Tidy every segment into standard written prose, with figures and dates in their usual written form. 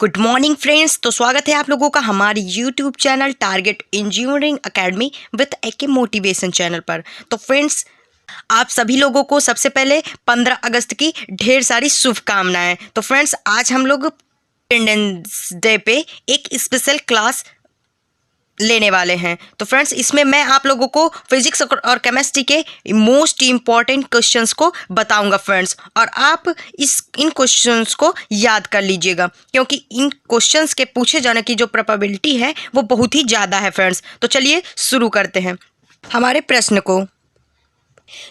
Good morning friends. तो स्वागत है आप लोगों का हमारी YouTube channel target engineering academy with AK motivation channel पर। तो फ्रेंड्स, आप सभी लोगों को सबसे पहले 15 अगस्त की ढेर सारी शुभकामनाएं। तो फ्रेंड्स, आज हम लोग इंडिपेंडेंस डे पे एक स्पेशल क्लास लेने वाले हैं। तो फ्रेंड्स, इसमें मैं आप लोगों को फिजिक्स और केमिस्ट्री के मोस्ट इम्पॉर्टेंट क्वेश्चंस को बताऊंगा फ्रेंड्स, और आप इन क्वेश्चंस को याद कर लीजिएगा, क्योंकि इन क्वेश्चंस के पूछे जाने की जो प्रोबेबिलिटी है वो बहुत ही ज़्यादा है फ्रेंड्स। तो चलिए शुरू करते हैं हमारे प्रश्न को।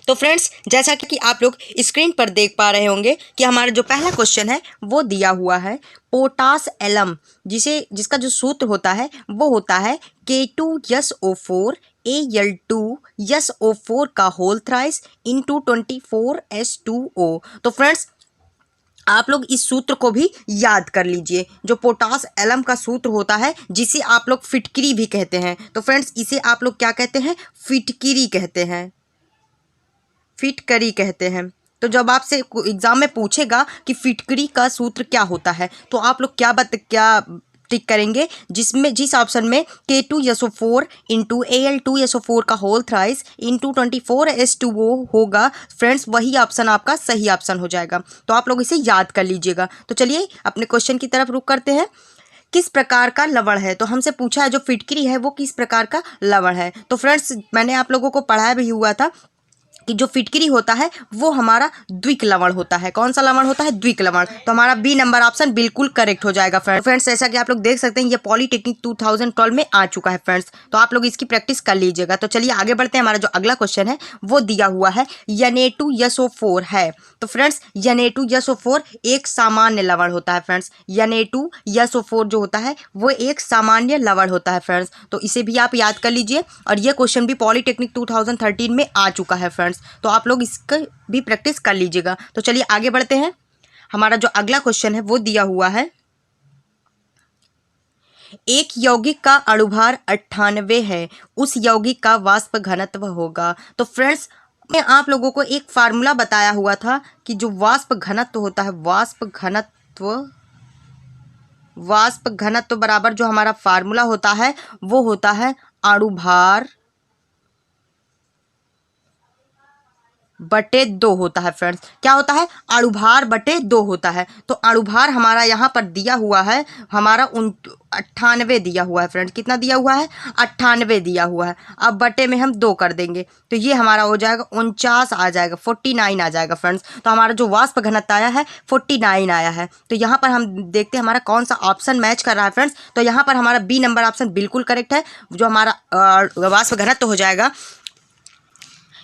तो फ्रेंड्स, जैसा कि आप लोग स्क्रीन पर देख पा रहे होंगे कि हमारा जो पहला क्वेश्चन है वो दिया हुआ है पोटास एलम, जिसका जो सूत्र होता है वो होता है K2SO4 Al2SO4 का होल थ्राइस इंटू 24H2O। तो फ्रेंड्स, आप लोग इस सूत्र को भी याद कर लीजिए, जो पोटास एलम का सूत्र होता है, जिसे आप लोग फिटकिरी भी कहते हैं। तो फ्रेंड्स, इसे आप लोग क्या कहते हैं? फिटकिरी कहते हैं, फिटकरी कहते हैं। तो जब आपसे एग्जाम में पूछेगा कि फिटकरी का सूत्र क्या होता है, तो आप लोग क्या टिक करेंगे? जिस ऑप्शन में K2SO4 इंटू Al2SO4 का होल थ्राइस इंटू 24H2O होगा फ्रेंड्स, वही ऑप्शन आपका सही ऑप्शन हो जाएगा। तो आप लोग इसे याद कर लीजिएगा। तो चलिए अपने क्वेश्चन की तरफ रुख करते हैं। किस प्रकार का लवण है? तो हमसे पूछा है जो फिटकरी है वो किस प्रकार का लवण है। तो फ्रेंड्स, मैंने आप लोगों को पढ़ाया भी हुआ था कि जो फिटकरी होता है वो हमारा द्विक लवण होता है। कौन सा लवण होता है? द्विक लवण। तो हमारा बी नंबर ऑप्शन बिल्कुल करेक्ट हो जाएगा फ्रेंड्स। जैसा कि आप लोग देख सकते हैं, ये पॉलीटेक्निक 2012 में आ चुका है फ्रेंड्स, तो आप लोग इसकी प्रैक्टिस कर लीजिएगा। तो चलिए आगे बढ़ते हैं। हमारा जो अगला क्वेश्चन है वो दिया हुआ है Na2SO4 है। तो फ्रेंड्स, Na2SO4 एक सामान्य लवण होता है फ्रेंड्स। Na2SO4 जो होता है वो एक सामान्य लवण होता है फ्रेंड्स। तो इसे भी आप याद कर लीजिए, और ये क्वेश्चन भी पॉलीटेक्निक 2013 में आ चुका है फ्रेंड्स, तो आप लोग इसका भी प्रैक्टिस कर लीजिएगा। तो चलिए आगे बढ़ते हैं। हमारा जो अगला क्वेश्चन है वो दिया हुआ है एक यौगिक का अणुभार 98 है, उस यौगिक का वाष्प घनत्व होगा। तो फ्रेंड्स, मैं आप लोगों को एक फार्मूला बताया हुआ था कि जो वाष्प घनत्व होता है, वाष्प घनत्व बराबर जो हमारा फार्मूला होता है वो होता है अणुभार बटे 2 होता है फ्रेंड्स। क्या होता है? अणुभार बटे 2 होता है। तो अणुभार हमारा यहाँ पर दिया हुआ है, हमारा 98 दिया हुआ है फ्रेंड्स। कितना दिया हुआ है? 98 दिया हुआ है। अब बटे में हम 2 कर देंगे तो ये हमारा हो जाएगा 49 आ जाएगा, 49 आ जाएगा फ्रेंड्स। तो हमारा जो वाष्प घनत्व आया है 49 आया है। तो यहाँ पर हम देखते हैं हमारा कौन सा ऑप्शन मैच कर रहा है फ्रेंड्स। तो यहाँ पर हमारा बी नंबर ऑप्शन बिल्कुल करेक्ट है। जो हमारा वाष्प घनत्व हो जाएगा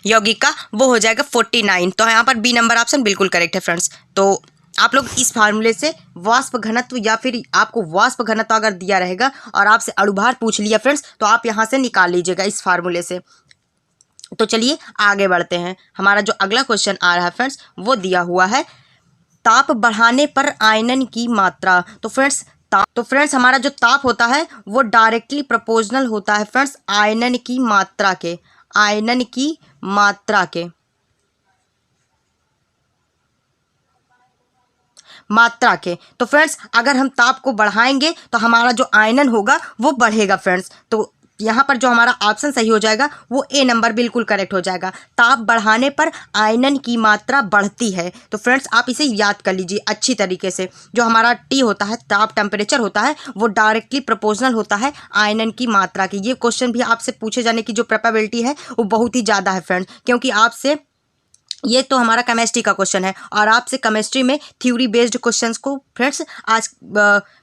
यौगिक का वो हो जाएगा 49। तो यहाँ पर बी नंबर ऑप्शन बिल्कुल करेक्ट है फ्रेंड्स। तो आप लोग इस फार्मूले से वाष्प घनत्व, या फिर आपको वाष्प घनत्व अगर दिया रहेगा और आपसे अणुभार पूछ लिया फ्रेंड्स, तो आप यहाँ से निकाल लीजिएगा इस फार्मूले से। तो चलिए आगे बढ़ते हैं। हमारा जो अगला क्वेश्चन आ रहा है फ्रेंड्स वो दिया हुआ है ताप बढ़ाने पर आयनन की मात्रा। तो फ्रेंड्स, हमारा जो ताप होता है वो डायरेक्टली प्रोपोर्शनल होता है फ्रेंड्स आयनन की मात्रा के, आयनन की मात्रा के। तो फ्रेंड्स, अगर हम ताप को बढ़ाएंगे तो हमारा जो आयनन होगा वो बढ़ेगा फ्रेंड्स। तो यहाँ पर जो हमारा ऑप्शन सही हो जाएगा वो ए नंबर बिल्कुल करेक्ट हो जाएगा। ताप बढ़ाने पर आयनन की मात्रा बढ़ती है। तो फ्रेंड्स, आप इसे याद कर लीजिए अच्छी तरीके से। जो हमारा टी होता है, ताप टेम्परेचर होता है, वो डायरेक्टली प्रोपोर्शनल होता है आयनन की मात्रा की। ये क्वेश्चन भी आपसे पूछे जाने की जो प्रोबेबिलिटी है वो बहुत ही ज़्यादा है फ्रेंड्स, क्योंकि आपसे ये तो हमारा केमिस्ट्री का क्वेश्चन है, और आपसे केमिस्ट्री में थ्योरी बेस्ड क्वेश्चंस को फ्रेंड्स आज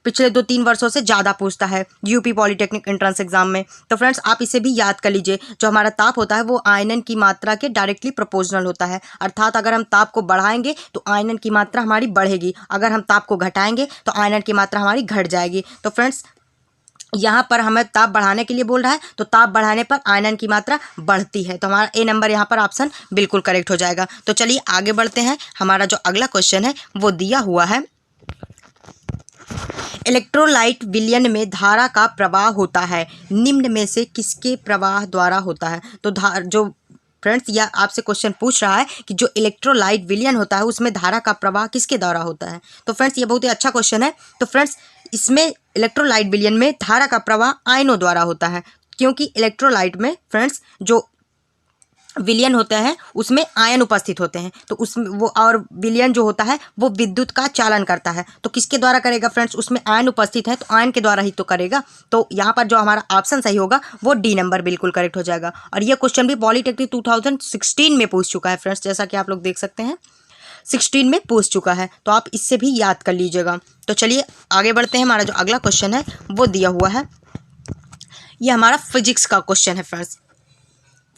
पिछले 2-3 वर्षों से ज़्यादा पूछता है यूपी पॉलीटेक्निक एंट्रेंस एग्जाम में। तो फ्रेंड्स, आप इसे भी याद कर लीजिए। जो हमारा ताप होता है वो आयनन की मात्रा के डायरेक्टली प्रोपोर्शनल होता है, अर्थात अगर हम ताप को बढ़ाएंगे तो आयनन की मात्रा हमारी बढ़ेगी, अगर हम ताप को घटाएंगे तो आयनन की मात्रा हमारी घट जाएगी। तो फ्रेंड्स, यहाँ पर हमें ताप बढ़ाने के लिए बोल रहा है, तो ताप बढ़ाने पर आयनन की मात्रा बढ़ती है। तो हमारा ए नंबर यहाँ पर ऑप्शन बिल्कुल करेक्ट हो जाएगा। तो चलिए आगे बढ़ते हैं। हमारा जो अगला क्वेश्चन है वो दिया हुआ है इलेक्ट्रोलाइट विलयन में धारा का प्रवाह होता है, निम्न में से किसके प्रवाह द्वारा होता है। तो जो फ्रेंड्स, यह आपसे क्वेश्चन पूछ रहा है कि जो इलेक्ट्रोलाइट विलयन होता है उसमें धारा का प्रवाह किसके द्वारा होता है। तो फ्रेंड्स, ये बहुत ही अच्छा क्वेश्चन है। तो फ्रेंड्स, इसमें इलेक्ट्रोलाइट विलयन में धारा का प्रवाह आयनों द्वारा होता है, क्योंकि इलेक्ट्रोलाइट में फ्रेंड्स जो विलयन होता है उसमें आयन उपस्थित होते हैं, तो उसमें वो और विलयन जो होता है वो विद्युत का चालन करता है। तो किसके द्वारा करेगा फ्रेंड्स, उसमें आयन उपस्थित है तो आयन के द्वारा ही तो करेगा। तो यहाँ पर जो हमारा ऑप्शन सही होगा वो डी नंबर बिल्कुल करेक्ट हो जाएगा। और ये क्वेश्चन भी पॉलिटेक्निक 2016 में पूछ चुका है फ्रेंड्स, जैसा कि आप लोग देख सकते हैं 16 में पूछ चुका है, तो आप इससे भी याद कर लीजिएगा। तो चलिए आगे बढ़ते हैं। हमारा जो अगला क्वेश्चन है वो दिया हुआ है, ये हमारा फिजिक्स का क्वेश्चन है फ्रेंड्स,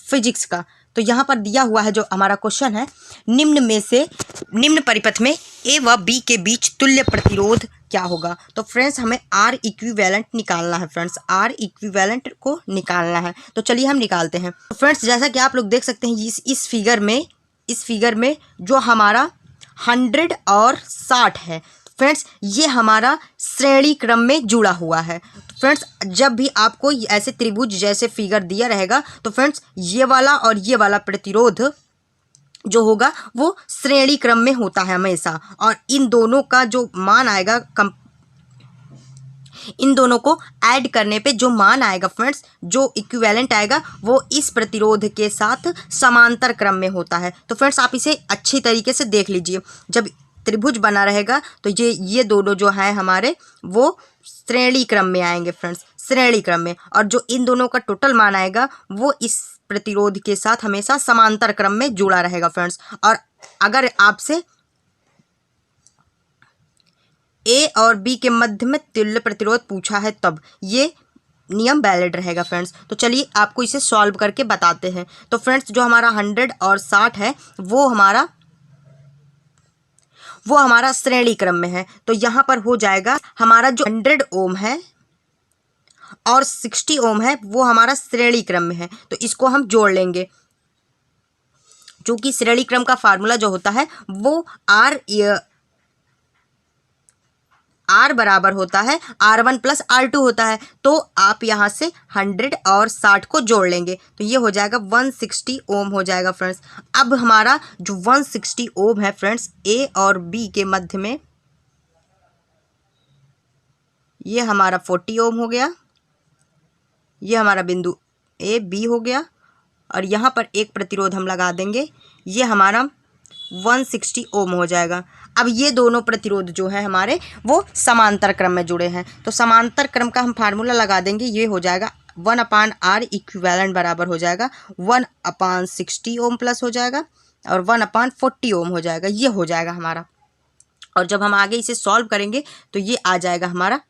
फिजिक्स का। तो यहाँ पर दिया हुआ है जो हमारा क्वेश्चन है, निम्न में से निम्न परिपथ में ए व बी के बीच तुल्य प्रतिरोध क्या होगा। तो फ्रेंड्स हमें आर इक्विवेलेंट निकालना है फ्रेंड्स, आर इक्विवेलेंट को निकालना है। तो चलिए हम निकालते हैं। तो फ्रेंड्स जैसा कि आप लोग देख सकते हैं इस फिगर में जो हमारा 100 और 60 है फ्रेंड्स, ये हमारा श्रेणी क्रम में जुड़ा हुआ है। फ्रेंड्स जब भी आपको ऐसे त्रिभुज जैसे फिगर दिया रहेगा तो फ्रेंड्स ये वाला और ये वाला प्रतिरोध जो होगा वो श्रेणी क्रम में होता है हमेशा, और इन दोनों का जो मान आएगा इन दोनों को ऐड करने पे जो मान आएगा फ्रेंड्स, जो इक्विवेलेंट आएगा वो इस प्रतिरोध के साथ समांतर क्रम में होता है। तो फ्रेंड्स आप इसे अच्छी तरीके से देख लीजिए, जब त्रिभुज बना रहेगा तो ये दोनों जो हैं हमारे वो श्रेणी क्रम में आएंगे फ्रेंड्स, श्रेणी क्रम में, और जो इन दोनों का टोटल मान आएगा वो इस प्रतिरोध के साथ हमेशा समांतर क्रम में जुड़ा रहेगा फ्रेंड्स। और अगर आपसे ए और बी के मध्य में तुल्य प्रतिरोध पूछा है तब ये नियम वैलिड रहेगा फ्रेंड्स। तो चलिए आपको इसे सॉल्व करके बताते हैं। तो फ्रेंड्स जो हमारा 100 और 60 है वो हमारा श्रेणी क्रम में है, तो यहाँ पर हो जाएगा हमारा जो 100 ओम है और 60 ओम है वो हमारा श्रेणी क्रम में है, तो इसको हम जोड़ लेंगे। क्योंकि श्रेणी क्रम का फार्मूला जो होता है वो आर बराबर होता है R1 + R2 होता है, तो आप यहाँ से 100 और 60 को जोड़ लेंगे तो ये हो जाएगा 160 ओम हो जाएगा फ्रेंड्स। अब हमारा जो 160 ओम है फ्रेंड्स ए और बी के मध्य में, ये हमारा 40 ओम हो गया, ये हमारा बिंदु ए बी हो गया, और यहाँ पर एक प्रतिरोध हम लगा देंगे, ये हमारा 160 ओम हो जाएगा। अब ये दोनों प्रतिरोध जो है हमारे वो समांतर क्रम में जुड़े हैं, तो समांतर क्रम का हम फार्मूला लगा देंगे, ये हो जाएगा 1/R इक्विवेलेंट बराबर हो जाएगा 1/60 ओम प्लस हो जाएगा और 1/40 ओम हो जाएगा, ये हो जाएगा हमारा। और जब हम आगे इसे सॉल्व करेंगे तो ये आ जाएगा हमारा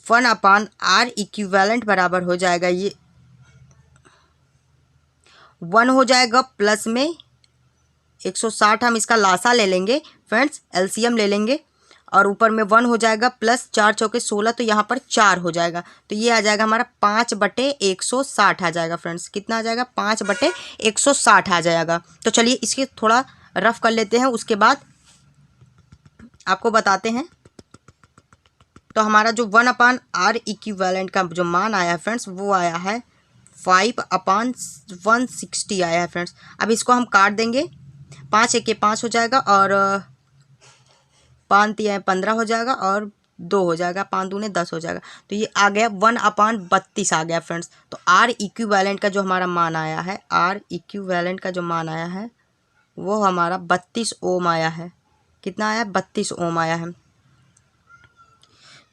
1/R इक्विवेलेंट बराबर हो जाएगा, ये 1 हो जाएगा प्लस में 160, हम इसका लासा ले लेंगे फ्रेंड्स, एलसीएम ले लेंगे, और ऊपर में 1 हो जाएगा प्लस 4 चौके 16, तो यहाँ पर 4 हो जाएगा, तो ये आ जाएगा हमारा 5/160 आ जाएगा फ्रेंड्स। कितना आ जाएगा 5/160 आ जाएगा। तो चलिए इसके थोड़ा रफ कर लेते हैं, उसके बाद आपको बताते हैं। तो हमारा जो 1/R इक्विवेलेंट का जो मान आया है फ्रेंड्स वो आया है 5/160 आया है फ्रेंड्स। अब इसको हम काट देंगे, 5 1 5 हो जाएगा और 5 3 15 हो जाएगा और 2 हो जाएगा, 5 दूने 10 हो जाएगा, तो ये आ गया 1/32 आ गया फ्रेंड्स। तो आर इक्विवेलेंट का जो हमारा मान आया है, आर इक्विवेलेंट का जो मान आया है वो हमारा 32 ओम आया है। कितना आया 32 ओम आया है।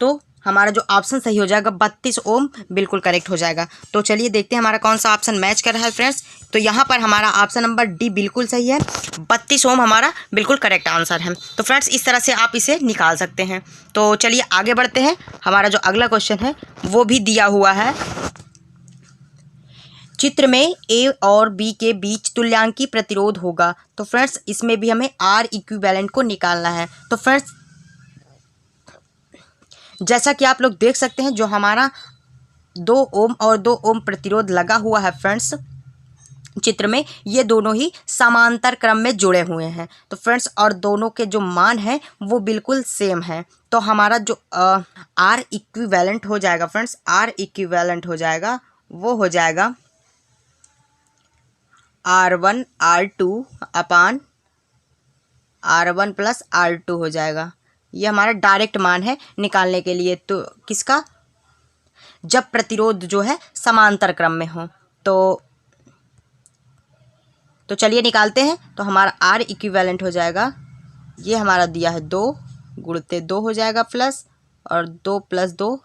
तो हमारा जो ऑप्शन सही हो जाएगा 32 ओम बिल्कुल करेक्ट हो जाएगा। तो चलिए देखते हैं हमारा कौन सा ऑप्शन मैच कर रहा है फ्रेंड्स। तो यहाँ पर हमारा ऑप्शन नंबर डी बिल्कुल सही है, 32 ओम हमारा बिल्कुल करेक्ट आंसर है। तो फ्रेंड्स इस तरह से आप इसे निकाल सकते हैं। तो चलिए आगे बढ़ते हैं। हमारा जो अगला क्वेश्चन है वो भी दिया हुआ है, चित्र में ए और बी के बीच तुल्यांकी प्रतिरोध होगा। तो फ्रेंड्स इसमें भी हमें आर इक्विवेलेंट को निकालना है। तो फ्रेंड्स जैसा कि आप लोग देख सकते हैं जो हमारा 2 ओम और 2 ओम प्रतिरोध लगा हुआ है फ्रेंड्स चित्र में, ये दोनों ही समांतर क्रम में जुड़े हुए हैं। तो फ्रेंड्स और दोनों के जो मान हैं वो बिल्कुल सेम है। तो हमारा जो आर इक्विवेलेंट हो जाएगा फ्रेंड्स, आर इक्विवेलेंट हो जाएगा वो हो जाएगा R1 R2 + R2 हो जाएगा। ये हमारा डायरेक्ट मान है निकालने के लिए। तो किसका? जब प्रतिरोध जो है समांतर क्रम में हो। तो चलिए निकालते हैं। तो हमारा R इक्विवेलेंट हो जाएगा, ये हमारा दिया है 2 गुणित 2 हो जाएगा प्लस, और 2 + 2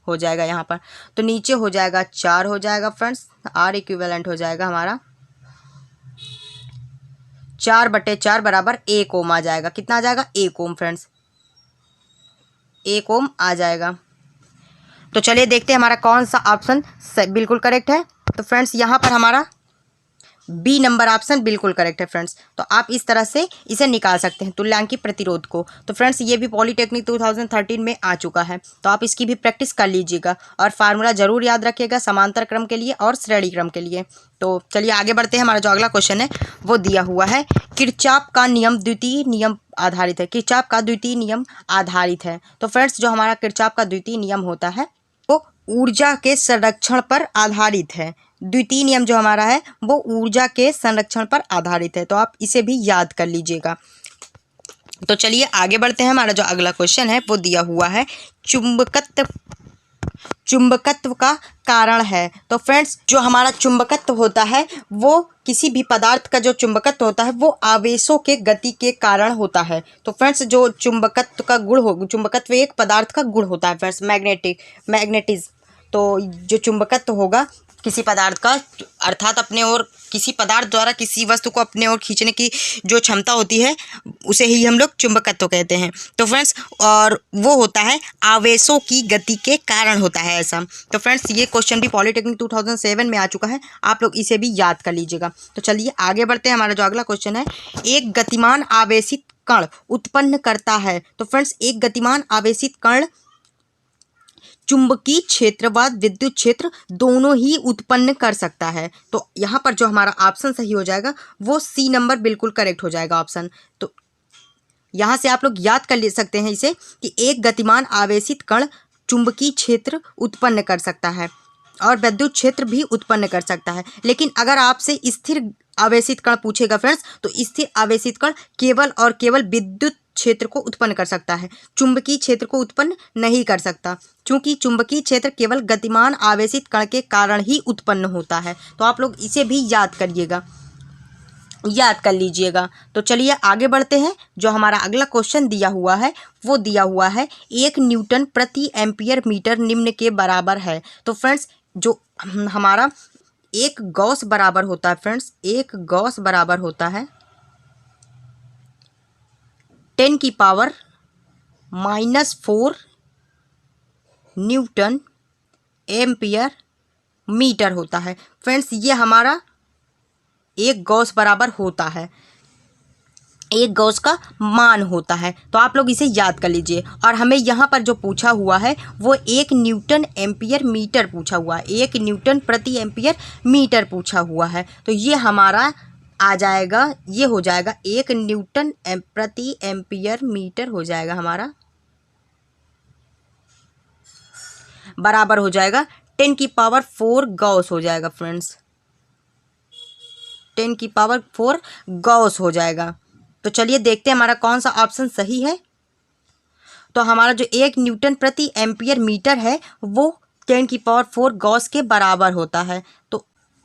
हो जाएगा यहाँ पर। तो नीचे हो जाएगा 4 हो जाएगा फ्रेंड्स। R इक्विवेलेंट हो जाएगा हमारा 4/4 बराबर 1 ओम आ जाएगा। कितना आ जाएगा? 1 ओम फ्रेंड्स, 1 ओम आ जाएगा। तो चलिए देखते हैं हमारा कौन सा ऑप्शन बिल्कुल करेक्ट है। तो फ्रेंड्स यहाँ पर हमारा बी नंबर ऑप्शन बिल्कुल करेक्ट है फ्रेंड्स। तो आप इस तरह से इसे निकाल सकते हैं तुल्यांकी प्रतिरोध को। तो फ्रेंड्स ये भी पॉलीटेक्निक 2013 में आ चुका है, तो आप इसकी भी प्रैक्टिस कर लीजिएगा और फार्मूला जरूर याद रखिएगा समांतर क्रम के लिए और श्रेणी क्रम के लिए। तो चलिए आगे बढ़ते हैं। हमारा जो अगला क्वेश्चन है वो दिया हुआ है, किरचॉफ का नियम द्वितीय नियम आधारित है। किरचॉफ का द्वितीय नियम आधारित है। तो फ्रेंड्स जो हमारा किरचॉफ का द्वितीय नियम होता है वो ऊर्जा के संरक्षण पर आधारित है। द्वितीय नियम जो हमारा है वो ऊर्जा के संरक्षण पर आधारित है, तो आप इसे भी याद कर लीजिएगा। तो चलिए आगे बढ़ते हैं। हमारा जो अगला क्वेश्चन है वो दिया हुआ है, चुंबकत्व का कारण है। तो फ्रेंड्स जो हमारा चुंबकत्व होता है वो किसी भी पदार्थ का जो चुंबकत्व होता है वो आवेशों के गति के कारण होता है। तो फ्रेंड्स जो चुंबकत्व का गुण हो, चुंबकत्व एक पदार्थ का गुण होता है फ्रेंड्स, मैग्नेटिज्म। तो जो चुंबकत्व होगा किसी पदार्थ का, अर्थात अपने ओर किसी पदार्थ द्वारा किसी वस्तु को अपने ओर खींचने की जो क्षमता होती है उसे ही हम लोग चुंबकत्व कहते हैं। तो फ्रेंड्स और वो होता है आवेशों की गति के कारण होता है ऐसा। तो फ्रेंड्स ये क्वेश्चन भी पॉलीटेक्निक 2007 में आ चुका है, आप लोग इसे भी याद कर लीजिएगा। तो चलिए आगे बढ़ते हैं। हमारा जो अगला क्वेश्चन है, एक गतिमान आवेशित कण उत्पन्न करता है। तो फ्रेंड्स एक गतिमान आवेशित कण चुंबकीय क्षेत्र व विद्युत क्षेत्र दोनों ही उत्पन्न कर सकता है। तो यहाँ पर जो हमारा ऑप्शन सही हो जाएगा वो सी नंबर बिल्कुल करेक्ट हो जाएगा ऑप्शन। तो यहाँ से आप लोग याद कर ले सकते हैं इसे कि एक गतिमान आवेशित कण चुंबकीय क्षेत्र उत्पन्न कर सकता है और विद्युत क्षेत्र भी उत्पन्न कर सकता है। लेकिन अगर आपसे स्थिर आवेशित कण पूछेगा फ्रेंड्स, तो स्थिर आवेशित कण केवल और केवल विद्युत क्षेत्र को उत्पन्न कर सकता है, चुंबकीय क्षेत्र को उत्पन्न नहीं कर सकता, क्योंकि चुंबकीय क्षेत्र केवल गतिमान आवेशित कण के कारण ही उत्पन्न होता है। तो आप लोग इसे भी याद करिएगा, याद कर लीजिएगा। तो चलिए आगे बढ़ते हैं। जो हमारा अगला क्वेश्चन दिया हुआ है वो दिया हुआ है, 1 न्यूटन प्रति एम्पियर मीटर निम्न के बराबर है। तो फ्रेंड्स जो हमारा एक गॉस बराबर होता है फ्रेंड्स, एक गॉस बराबर होता है 10⁻⁻⁴ न्यूटन एम्पियर मीटर होता है। फ्रेंड्स ये हमारा एक गॉस बराबर होता है, एक गॉस का मान होता है। तो आप लोग इसे याद कर लीजिए। और हमें यहाँ पर जो पूछा हुआ है वो 1 न्यूटन एम्पियर मीटर पूछा हुआ है, 1 न्यूटन प्रति एम्पियर मीटर पूछा हुआ है। तो ये हमारा आ जाएगा, ये हो जाएगा 1 न्यूटन प्रति एम्पियर मीटर हो जाएगा हमारा, बराबर हो जाएगा 10⁻⁴ गॉस हो जाएगा फ्रेंड्स, 10⁻⁴ गॉस हो जाएगा। तो चलिए देखते हैं हमारा कौन सा ऑप्शन सही है। तो हमारा जो 1 न्यूटन प्रति एम्पियर मीटर है वो 10⁻⁴ गॉस के बराबर होता है।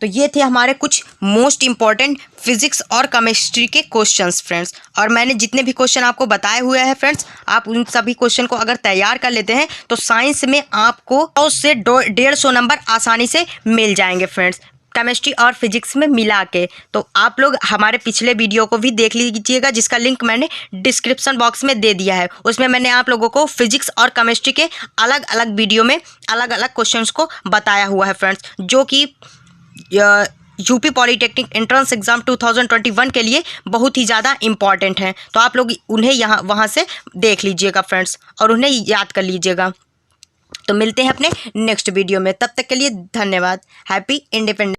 तो ये थे हमारे कुछ मोस्ट इम्पॉर्टेंट फिजिक्स और केमिस्ट्री के क्वेश्चंस फ्रेंड्स। और मैंने जितने भी क्वेश्चन आपको बताए हुए हैं फ्रेंड्स, आप उन सभी क्वेश्चन को अगर तैयार कर लेते हैं तो साइंस में आपको 100 से 150 नंबर आसानी से मिल जाएंगे फ्रेंड्स, केमिस्ट्री और फिजिक्स में मिला के। तो आप लोग हमारे पिछले वीडियो को भी देख लीजिएगा, जिसका लिंक मैंने डिस्क्रिप्शन बॉक्स में दे दिया है। उसमें मैंने आप लोगों को फिजिक्स और केमिस्ट्री के अलग अलग वीडियो में अलग अलग क्वेश्चंस को बताया हुआ है फ्रेंड्स, जो कि यूपी पॉलीटेक्निक एंट्रेंस एग्जाम 2021 के लिए बहुत ही ज़्यादा इम्पॉर्टेंट हैं। तो आप लोग उन्हें वहाँ से देख लीजिएगा फ्रेंड्स और उन्हें याद कर लीजिएगा। तो मिलते हैं अपने नेक्स्ट वीडियो में, तब तक के लिए धन्यवाद। Happy independence.